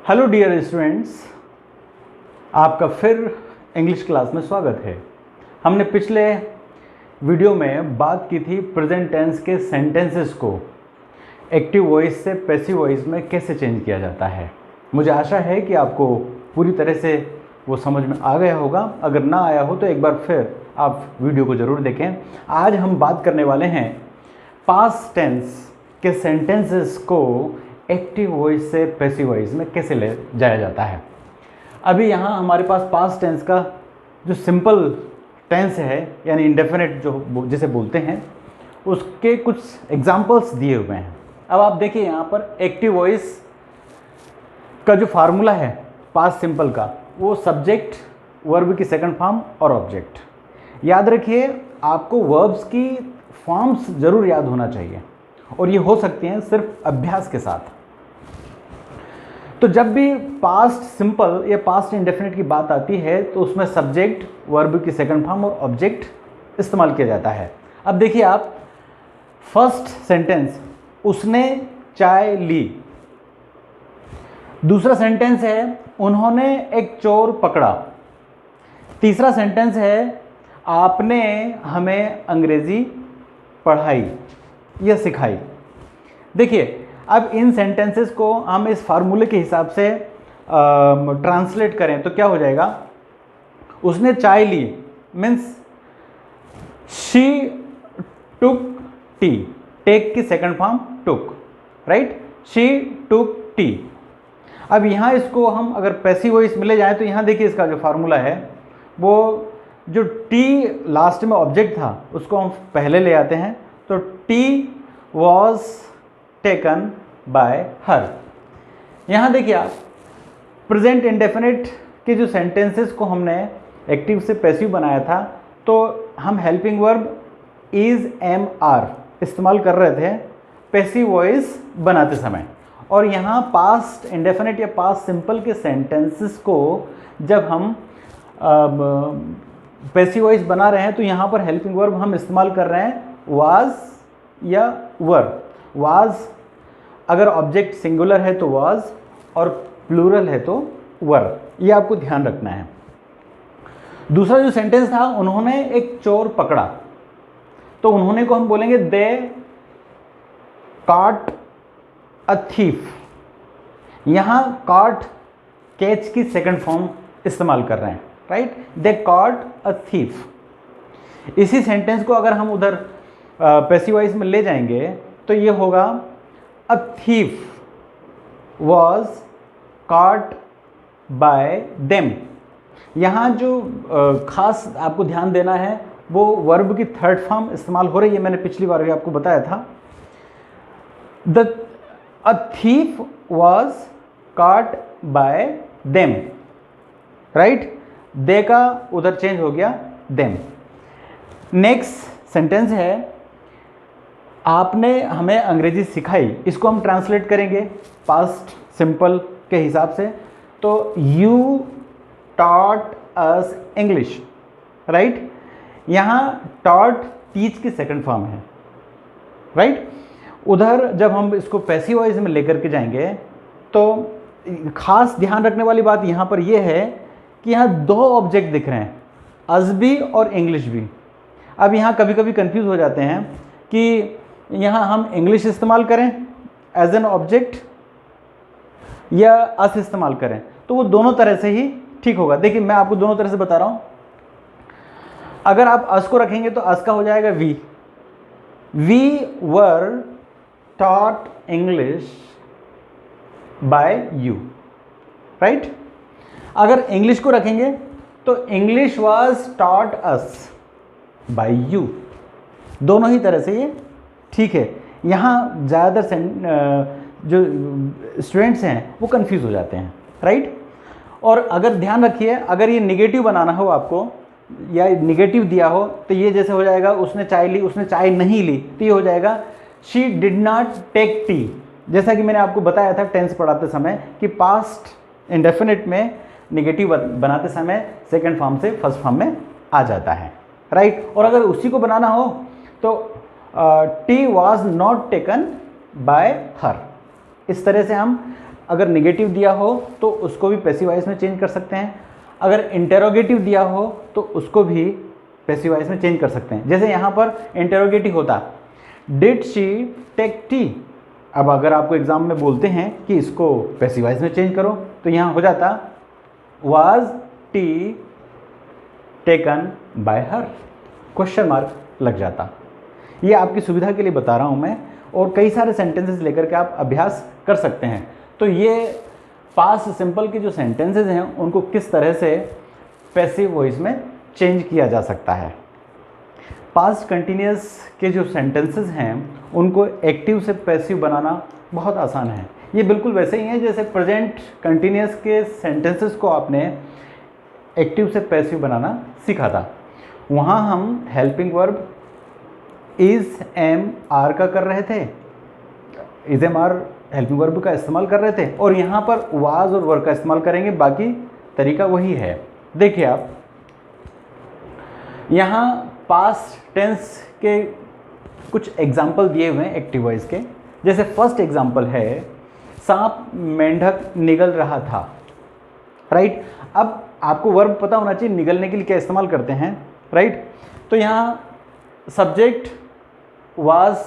Hello dear students, आपका फिर English class में स्वागत है। हमने पिछले वीडियो में बात की थी प्रेजेंट टेंस के सेंटेंसेस को एक्टिव वॉइस से पैसिव वॉइस में कैसे चेंज किया जाता है। मुझे आशा है कि आपको पूरी तरह से वो समझ में आ गया होगा। अगर ना आया हो तो एक बार फिर आप वीडियो को ज़रूर देखें। आज हम बात करने वाले हैं पास्ट टेंस के सेंटेंसेस को एक्टिव वॉइस से पैसिव वॉइस में कैसे ले जाया जाता है। अभी यहाँ हमारे पास पास्ट टेंस का जो सिंपल टेंस है यानी इंडेफिनिट जो जिसे बोलते हैं, उसके कुछ एग्जाम्पल्स दिए हुए हैं। अब आप देखिए यहाँ पर एक्टिव वॉइस का जो फार्मूला है पास्ट सिंपल का, वो सब्जेक्ट, वर्ब की सेकंड फॉर्म और ऑब्जेक्ट। याद रखिए, आपको वर्ब्स की फॉर्म्स ज़रूर याद होना चाहिए और ये हो सकती हैं सिर्फ अभ्यास के साथ। तो जब भी पास्ट सिंपल या पास्ट इंडेफिनिट की बात आती है तो उसमें सब्जेक्ट, वर्ब की सेकंड फॉर्म और ऑब्जेक्ट इस्तेमाल किया जाता है। अब देखिए आप, फर्स्ट सेंटेंस, उसने चाय ली। दूसरा सेंटेंस है, उन्होंने एक चोर पकड़ा। तीसरा सेंटेंस है, आपने हमें अंग्रेजी पढ़ाई या सिखाई। देखिए, अब इन सेंटेंसेस को हम इस फार्मूले के हिसाब से ट्रांसलेट करें तो क्या हो जाएगा। उसने चाय ली means she took tea, take की second form took, right, she took tea. अब यहाँ इसको हम अगर पैसिव वॉइस में ले जाएं तो यहाँ देखिए इसका जो फार्मूला है, वो जो टी लास्ट में ऑब्जेक्ट था उसको हम पहले ले आते हैं। तो टी वॉज टेकन बाय हर। यहाँ देखिए आप, प्रेजेंट इंडेफिनिट के जो सेंटेंसेस को हमने एक्टिव से पैसिव बनाया था तो हम helping verb is, am, are इस्तेमाल कर रहे थे पैसिव वॉइस बनाते समय। और यहाँ पास्ट इंडेफिनिट या पास्ट सिंपल के सेंटेंसेस को जब हम पैसिव वॉइस बना रहे हैं तो यहाँ पर हेल्पिंग वर्ब हम इस्तेमाल कर रहे हैं वाज या वर। वाज अगर ऑब्जेक्ट सिंगुलर है तो वाज और प्लूरल है तो वर, ये आपको ध्यान रखना है। दूसरा जो सेंटेंस था, उन्होंने एक चोर पकड़ा, तो उन्होंने को हम बोलेंगे दे कॉट अ थीफ। यहाँ कॉट, कैच की सेकंड फॉर्म इस्तेमाल कर रहे हैं, right, they caught a thief. इसी सेंटेंस को अगर हम उधर पैसिव वॉइस में ले जाएंगे तो ये होगा अ thief was caught by them. यहाँ जो खास आपको ध्यान देना है वो वर्ब की थर्ड फॉर्म इस्तेमाल हो रही है। मैंने पिछली बार भी आपको बताया था, a thief was caught by them, right, they का उधर चेंज हो गया देम। नेक्स्ट सेंटेंस है, आपने हमें अंग्रेजी सिखाई। इसको हम ट्रांसलेट करेंगे पास्ट सिंपल के हिसाब से, तो you taught us English, right. यहाँ टॉट टीच की सेकंड फॉर्म है, राइट। उधर जब हम इसको पैसिव वॉइस में लेकर के जाएंगे तो खास ध्यान रखने वाली बात यहाँ पर यह है कि यहाँ दो ऑब्जेक्ट दिख रहे हैं, अस भी और इंग्लिश भी। अब यहाँ कभी कभी कंफ्यूज हो जाते हैं कि यहाँ हम इंग्लिश इस्तेमाल करें एज एन ऑब्जेक्ट या अस इस्तेमाल करें, तो वो दोनों तरह से ही ठीक होगा। देखिए, मैं आपको दोनों तरह से बता रहा हूँ। अगर आप अस को रखेंगे तो अस का हो जाएगा we, we were taught English by you, right. अगर इंग्लिश को रखेंगे तो English was taught us by you. दोनों ही तरह से ये ठीक है। यहाँ ज़्यादातर जो स्टूडेंट्स हैं वो कंफ्यूज हो जाते हैं, राइट। और अगर ध्यान रखिए, अगर ये निगेटिव बनाना हो आपको या निगेटिव दिया हो तो ये जैसे हो जाएगा, उसने चाय ली, उसने चाय नहीं ली, तो ये हो जाएगा she did not take tea. जैसा कि मैंने आपको बताया था टेंस पढ़ाते समय कि पास्ट इंडेफिनिट में निगेटिव बनाते समय सेकंड फॉर्म से फर्स्ट फॉर्म में आ जाता है, राइट। और अगर उसी को बनाना हो तो T was not taken by हर। इस तरह से हम अगर निगेटिव दिया हो तो उसको भी पैसिव वॉइस में चेंज कर सकते हैं, अगर इंटेरोगेटिव दिया हो तो उसको भी पैसिव वॉइस में चेंज कर सकते हैं। जैसे यहाँ पर इंटेरोगेटिव होता डिड शी टेक टी। अब अगर आपको एग्जाम में बोलते हैं कि इसको पैसिव वॉइस में चेंज करो तो यहाँ हो जाता was T taken by her, question mark लग जाता। ये आपकी सुविधा के लिए बता रहा हूँ मैं, और कई सारे सेंटेंसेस लेकर के आप अभ्यास कर सकते हैं। तो ये पास्ट सिंपल के जो सेंटेंसेस हैं उनको किस तरह से पैसिव वॉइस में चेंज किया जा सकता है। पास्ट कंटिन्यूअस के जो सेंटेंसेस हैं उनको एक्टिव से पैसिव बनाना बहुत आसान है। ये बिल्कुल वैसे ही है जैसे प्रेजेंट कंटिन्यूअस के सेंटेंसेस को आपने एक्टिव से पैसिव बनाना सीखा था। वहाँ हम helping verb is am are का कर रहे थे, is am are helping verb का इस्तेमाल कर रहे थे, और यहाँ पर वाज और वर का इस्तेमाल करेंगे, बाकी तरीका वही है। देखिए आप यहाँ पास्ट टेंस के कुछ एग्जाम्पल दिए हुए हैं एक्टिव वॉइस के। जैसे फर्स्ट एग्जाम्पल है सांप मेंढक निगल रहा था, राइट। अब आपको वर्ब पता होना चाहिए निगलने के लिए क्या इस्तेमाल करते हैं, राइट। तो यहाँ सब्जेक्ट वाज,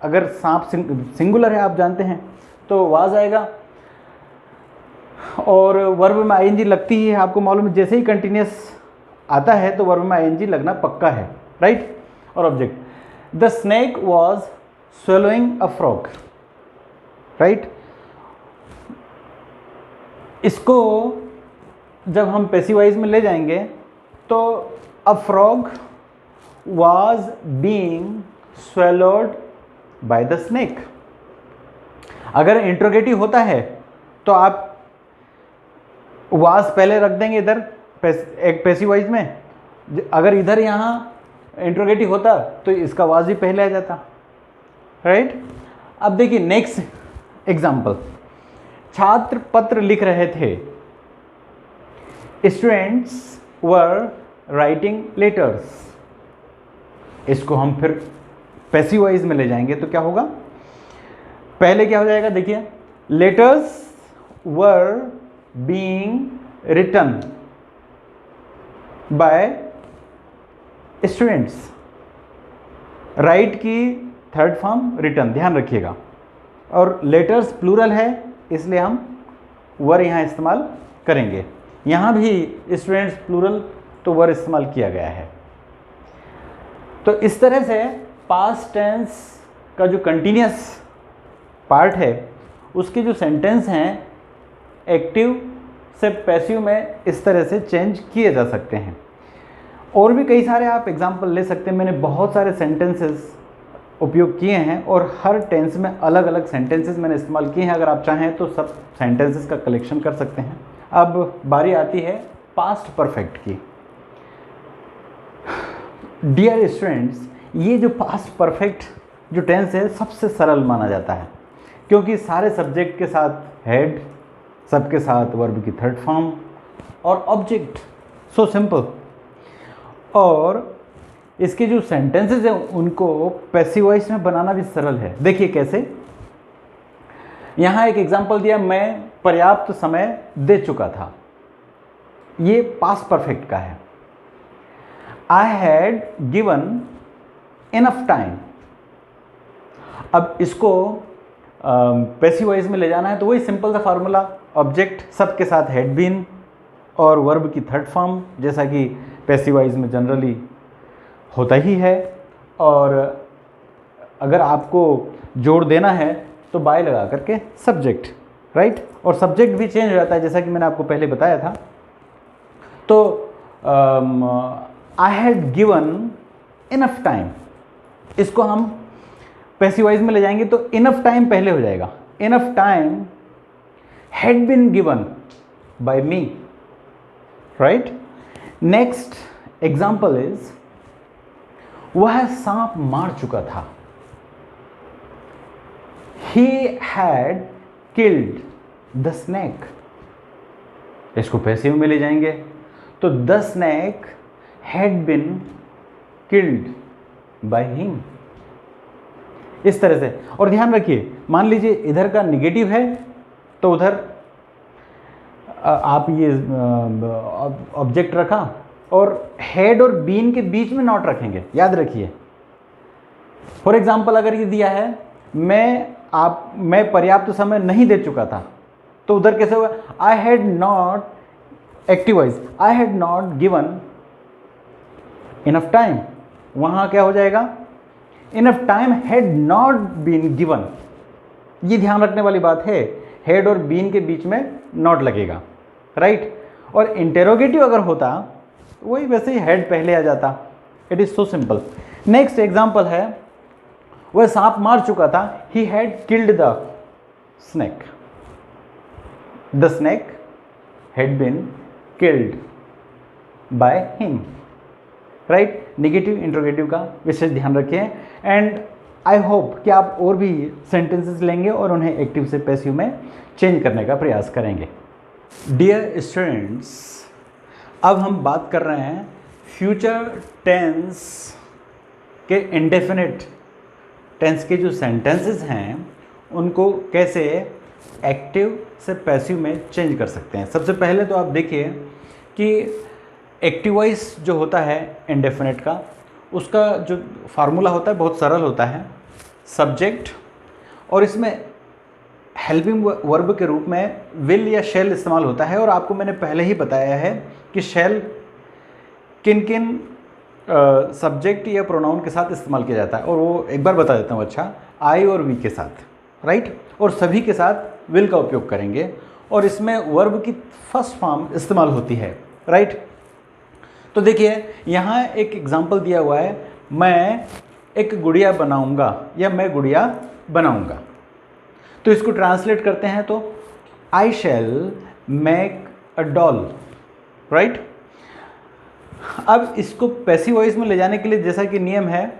अगर सांप सिंगुलर है आप जानते हैं तो वाज आएगा, और वर्ब में आईएनजी लगती ही है, आपको मालूम है। जैसे ही कंटिन्यूअस आता है तो वर्ब में आईएनजी लगना पक्का है, राइट। और object the snake was swallowing a frog, right. इसको जब हम पैसिव वॉइस में ले जाएंगे तो a frog was being swallowed by the snake. अगर इंट्रोगेटिव होता है तो आप वाज पहले रख देंगे इधर एक पैसिव वॉइस में, अगर इधर यहाँ इंट्रोगेटिव होता तो इसका वाज भी पहले आ जाता, राइट। अब देखिए नेक्स्ट एग्जाम्पल, छात्र पत्र लिख रहे थे, स्टूडेंट्स वर राइटिंग लेटर्स। इसको हम फिर पैसिव वॉइस में ले जाएंगे तो क्या होगा, पहले क्या हो जाएगा, देखिए letters were being written by students. Write की थर्ड फॉर्म रिटन, ध्यान रखिएगा, और लेटर्स प्लूरल है इसलिए हम वर यहाँ इस्तेमाल करेंगे। यहाँ भी स्टूडेंट्स प्लूरल तो वर इस्तेमाल किया गया है। तो इस तरह से पास्ट टेंस का जो कंटिन्यूअस पार्ट है उसके जो सेंटेंस हैं एक्टिव से पैसिव में इस तरह से चेंज किए जा सकते हैं। और भी कई सारे आप एग्जाम्पल ले सकते हैं। मैंने बहुत सारे सेंटेंसेस उपयोग किए हैं और हर टेंस में अलग अलग सेंटेंसेस मैंने इस्तेमाल किए हैं। अगर आप चाहें तो सब सेंटेंसेस का कलेक्शन कर सकते हैं। अब बारी आती है पास्ट परफेक्ट की। डियर स्टूडेंट्स, ये जो पास्ट परफेक्ट जो टेंस है सबसे सरल माना जाता है, क्योंकि सारे सब्जेक्ट के साथ हेड, सबके साथ वर्ब की थर्ड फॉर्म और ऑब्जेक्ट, सो सिंपल। और इसके जो सेंटेंसेस हैं उनको पैसिव वॉइस में बनाना भी सरल है। देखिए कैसे, यहाँ एक एग्जांपल दिया, मैं पर्याप्त समय दे चुका था। ये पास्ट परफेक्ट का है। I had given enough time. अब इसको पैसिव वॉइस में ले जाना है तो वही सिंपल सा फार्मूला, ऑब्जेक्ट सबके साथ हैड बीन और वर्ब की थर्ड फॉर्म, जैसा कि पैसिव वॉइस में जनरली होता ही है। और अगर आपको जोड़ देना है तो बाय लगा करके सब्जेक्ट, राइट। और सब्जेक्ट भी चेंज हो जाता है जैसा कि मैंने आपको पहले बताया था। तो I had given enough time, इसको हम पैसिव वॉइस में ले जाएंगे तो इनफ टाइम पहले हो जाएगा। Enough time had been given by me, right. Next example is, वह सांप मार चुका था। He had killed the snake। इसको पैसिव में ले जाएंगे तो the snake had been killed by him, इस तरह से। और ध्यान रखिए, मान लीजिए इधर का निगेटिव है तो उधर आप ये ऑब्जेक्ट रखा और हेड और बीन के बीच में नॉट रखेंगे, याद रखिए। फॉर एग्जाम्पल अगर ये दिया है मैं पर्याप्त समय नहीं दे चुका था, तो उधर कैसे होगा, I had not active voice, I had not given enough time. वहां क्या हो जाएगा, enough time had not been given. ये ध्यान रखने वाली बात है, हेड और बीन के बीच में नॉट लगेगा, राइट। और इंटेरोगेटिव अगर होता वही वैसे ही हेड पहले आ जाता। It is so simple. Next example है, वह सांप मार चुका था, he had killed the snake, the snake had been killed by him, right. Negative interrogative का विशेष ध्यान रखें। एंड आई होप कि आप और भी सेंटेंसेस लेंगे और उन्हें एक्टिव से पैसिव में चेंज करने का प्रयास करेंगे। डियर स्टूडेंट्स, अब हम बात कर रहे हैं फ्यूचर टेंस के इंडेफिनिट टेंस के जो सेंटेंसेस हैं उनको कैसे एक्टिव से पैसिव में चेंज कर सकते हैं। सबसे पहले तो आप देखिए कि एक्टिव वॉइस जो होता है इंडेफिनिट का, उसका जो फार्मूला होता है बहुत सरल होता है, सब्जेक्ट और इसमें हेल्पिंग वर्ब के रूप में विल या शेल इस्तेमाल होता है। और आपको मैंने पहले ही बताया है कि शेल किन किन सब्जेक्ट या प्रोनाउन के साथ इस्तेमाल किया जाता है, और वो एक बार बता देता हूँ। अच्छा, आई और वी के साथ, राइट, और सभी के साथ विल का उपयोग करेंगे, और इसमें वर्ब की फर्स्ट फॉर्म इस्तेमाल होती है, राइट। तो देखिए यहाँ एक एग्जाम्पल दिया हुआ है, मैं एक गुड़िया बनाऊंगा या मैं गुड़िया बनाऊंगा। तो इसको ट्रांसलेट करते हैं तो I shall make a doll, right. अब इसको पैसिव वॉइस में ले जाने के लिए जैसा कि नियम है,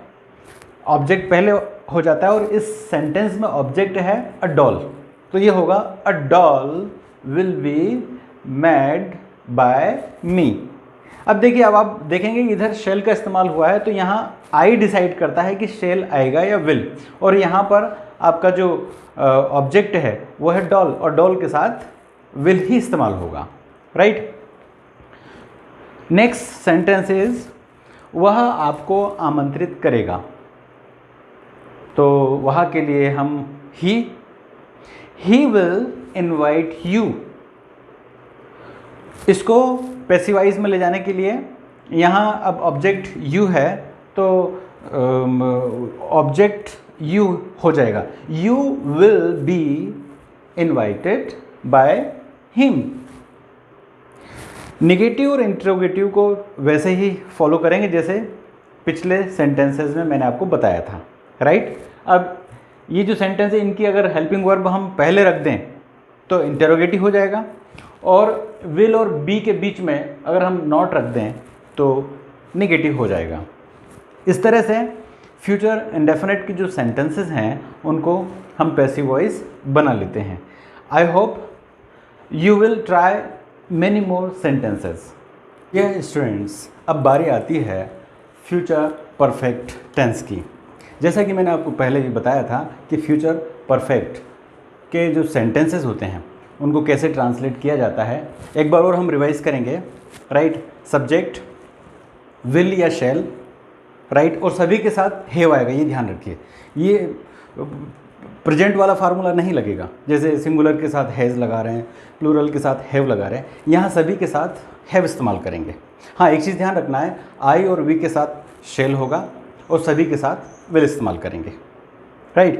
ऑब्जेक्ट पहले हो जाता है और इस सेंटेंस में ऑब्जेक्ट है अ डॉल, तो ये होगा a doll will be made by me. अब देखिए, अब आप देखेंगे कि इधर शेल का इस्तेमाल हुआ है, तो यहाँ आई डिसाइड करता है कि शेल आएगा या विल, और यहाँ पर आपका जो ऑब्जेक्ट है वो है डॉल, और डॉल के साथ विल ही इस्तेमाल होगा, राइट। नेक्स्ट सेंटेंस इज, वह आपको आमंत्रित करेगा, तो वह के लिए हम ही विल इनवाइट यू। इसको पैसिवाइज में ले जाने के लिए यहाँ अब ऑब्जेक्ट यू है, तो ऑब्जेक्ट यू हो जाएगा, you will be invited by him. Negative और इंट्रोगेटिव को वैसे ही फॉलो करेंगे जैसे पिछले सेंटेंसेस में मैंने आपको बताया था, राइट। अब ये जो सेंटेंस है इनकी अगर हेल्पिंग वर्ब हम पहले रख दें तो इंटेरोगेटिव हो जाएगा, और विल और बी के बीच में अगर हम नॉट रख दें तो निगेटिव हो जाएगा। इस तरह से फ्यूचर इंडेफिनिट की जो सेंटेंसेस हैं उनको हम पैसिव वॉइस बना लेते हैं। I hope you will try many more sentences. यह स्टूडेंट्स, अब बारी आती है फ्यूचर परफेक्ट टेंस की। जैसा कि मैंने आपको पहले भी बताया था कि फ्यूचर परफेक्ट के जो सेंटेंसेस होते हैं उनको कैसे ट्रांसलेट किया जाता है, एक बार और हम रिवाइज करेंगे, राइट। सब्जेक्ट विल या शैल, राइट, और सभी के साथ हैव आएगा, ये ध्यान रखिए। ये प्रेजेंट वाला फार्मूला नहीं लगेगा, जैसे सिंगुलर के साथ हैज़ लगा रहे हैं, प्लूरल के साथ हैव लगा रहे हैं, यहाँ सभी के साथ हैव इस्तेमाल करेंगे। हाँ, एक चीज़ ध्यान रखना है, आई और वी के साथ शैल होगा और सभी के साथ विल इस्तेमाल करेंगे, राइट।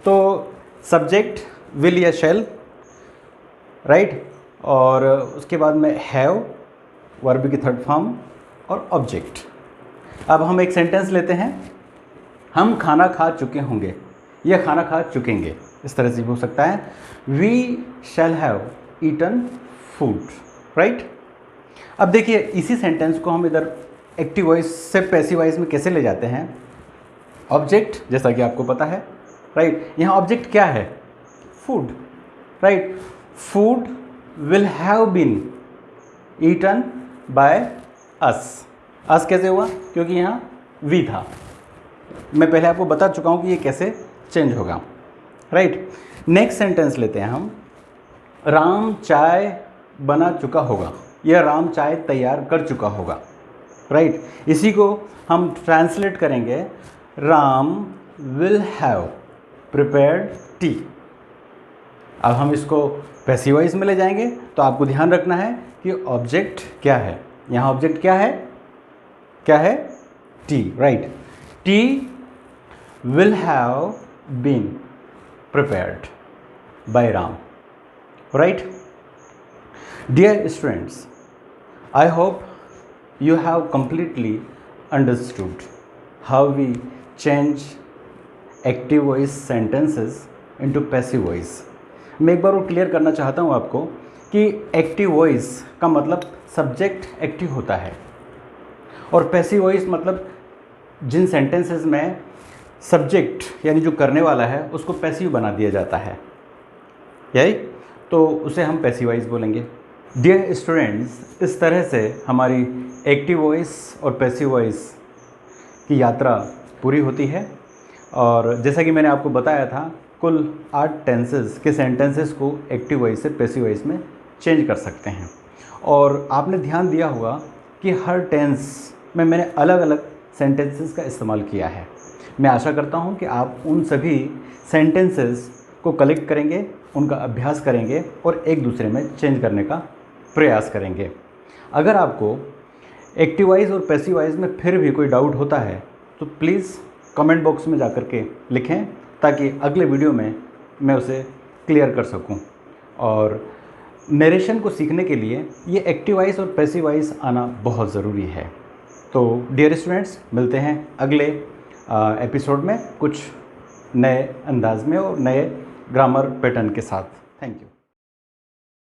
तो सब्जेक्ट विल या शैल, राइट, और उसके बाद में हैव वर्ब की थर्ड फॉर्म और ऑब्जेक्ट। अब हम एक सेंटेंस लेते हैं, हम खाना खा चुके होंगे या खाना खा चुकेंगे, इस तरह से भी हो सकता है। We shall have eaten food, right. अब देखिए इसी सेंटेंस को हम इधर एक्टिव वॉइस से पैसिव वॉइस में कैसे ले जाते हैं। ऑब्जेक्ट, जैसा कि आपको पता है, राइट, यहाँ ऑब्जेक्ट क्या है, food, right. Food will have been eaten by us. Us कैसे हुआ, क्योंकि यहाँ वी था। मैं पहले आपको बता चुका हूँ कि ये कैसे चेंज होगा, राइट। नेक्स्ट सेंटेंस लेते हैं हम, राम चाय बना चुका होगा या राम चाय तैयार कर चुका होगा, राइट। इसी को हम ट्रांसलेट करेंगे, Ram will have prepared T. अब हम इसको पैसिव वॉइस में ले जाएंगे, तो आपको ध्यान रखना है कि ऑब्जेक्ट क्या है। यहाँ ऑब्जेक्ट क्या है, क्या है, tea, right. Tea will have been prepared by Ram, right. Dear students, I hope you have completely understood how we change active voice sentences into passive voice। मैं एक बार और क्लियर करना चाहता हूँ आपको कि एक्टिव वॉइस का मतलब सब्जेक्ट एक्टिव होता है और पैसिव वॉइस मतलब जिन सेंटेंसेस में सब्जेक्ट यानी जो करने वाला है उसको पैसिव बना दिया जाता है, यही तो उसे हम पैसिव वॉइस बोलेंगे। डियर स्टूडेंट्स, इस तरह से हमारी एक्टिव वॉइस और पैसिव वॉइस की यात्रा पूरी होती है। और जैसा कि मैंने आपको बताया था, कुल 8 टेंसेस के सेंटेंसेस को एक्टिव वॉइस से पैसिव वॉइस में चेंज कर सकते हैं। और आपने ध्यान दिया होगा कि हर टेंस में मैंने अलग अलग सेंटेंसेस का इस्तेमाल किया है। मैं आशा करता हूं कि आप उन सभी सेंटेंसेस को कलेक्ट करेंगे, उनका अभ्यास करेंगे और एक दूसरे में चेंज करने का प्रयास करेंगे। अगर आपको एक्टिव वॉइस और पैसिव वॉइस में फिर भी कोई डाउट होता है तो प्लीज़ कमेंट बॉक्स में जाकर के लिखें, ताकि अगले वीडियो में मैं उसे क्लियर कर सकूं। और नरेशन को सीखने के लिए ये एक्टिव वॉइस और पैसिव वॉइस आना बहुत ज़रूरी है। तो डियर स्टूडेंट्स, मिलते हैं अगले एपिसोड में कुछ नए अंदाज में और नए ग्रामर पैटर्न के साथ। Thank you.